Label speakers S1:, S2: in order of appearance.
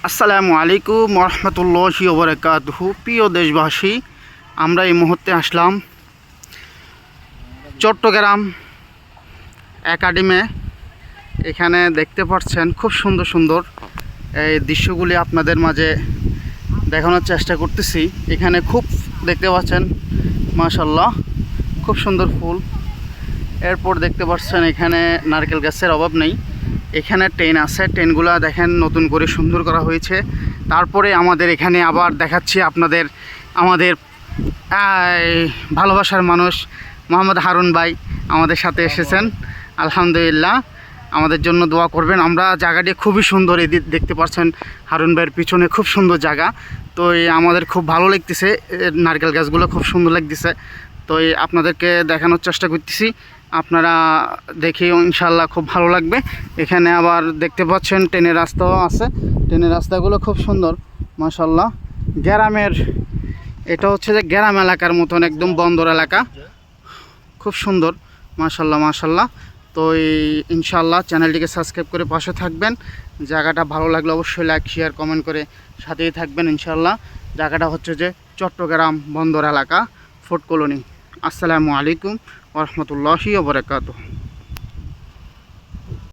S1: আসসালামু আলাইকুম রহমতুল্লাহি ওয়া বারাকাতুহু। প্রিয় দেশবাসী, আমরা এই মুহূর্তে আসলাম চট্টগ্রাম একাডেমি। এখানে দেখতে পাচ্ছেন খুব সুন্দর সুন্দর এই দৃশ্যগুলি আপনাদের মাঝে দেখানোর চেষ্টা করতেছি। এখানে খুব দেখতে পাচ্ছেন মাশাআল্লাহ খুব সুন্দর ফুল। এরপর দেখতে পাচ্ছেন এখানে নারকেল গাছের অভাব নেই। এখানে ট্রেন আছে, ট্রেনগুলো দেখেন নতুন করে সুন্দর করা হয়েছে। তারপরে আমাদের এখানে আবার দেখাচ্ছি আপনাদের আমাদের ভালোবাসার মানুষ মোহাম্মদ হারুন ভাই আমাদের সাথে এসেছেন। আলহামদুলিল্লাহ, আমাদের জন্য দোয়া করবেন। আমরা জায়গাটি খুবই সুন্দর, এই দেখতে পাচ্ছেন হারুন ভাইয়ের পিছনে খুব সুন্দর জায়গা। তো আমাদের খুব ভালো লাগতেছে, নারকেল গাছগুলো খুব সুন্দর লাগতেছে। তো আপনাদেরকে দেখানোর চেষ্টা করতেছি, আপনারা দেখে ইনশাল্লাহ খুব ভালো লাগবে। এখানে আবার দেখতে পাচ্ছেন ট্রেনের রাস্তাও আছে, ট্রেনের রাস্তাগুলো খুব সুন্দর মাশাল্লাহ। গ্রামের এটা হচ্ছে যে গ্রাম এলাকার মতন একদম বন্দর এলাকা, খুব সুন্দর মাশাল্লাহ মাশাল্লাহ। তো ইনশাল্লাহ চ্যানেলটিকে সাবস্ক্রাইব করে পাশে থাকবেন। জায়গাটা ভালো লাগলে অবশ্যই লাইক শেয়ার কমেন্ট করে সাথেই থাকবেন ইনশাল্লাহ। জায়গাটা হচ্ছে যে চট্টগ্রাম বন্দর এলাকা, ফোর্ট কলোনি। আসসালামু আলাইকুম ওয়া রাহমাতুল্লাহি ওয়া বারাকাতুহু।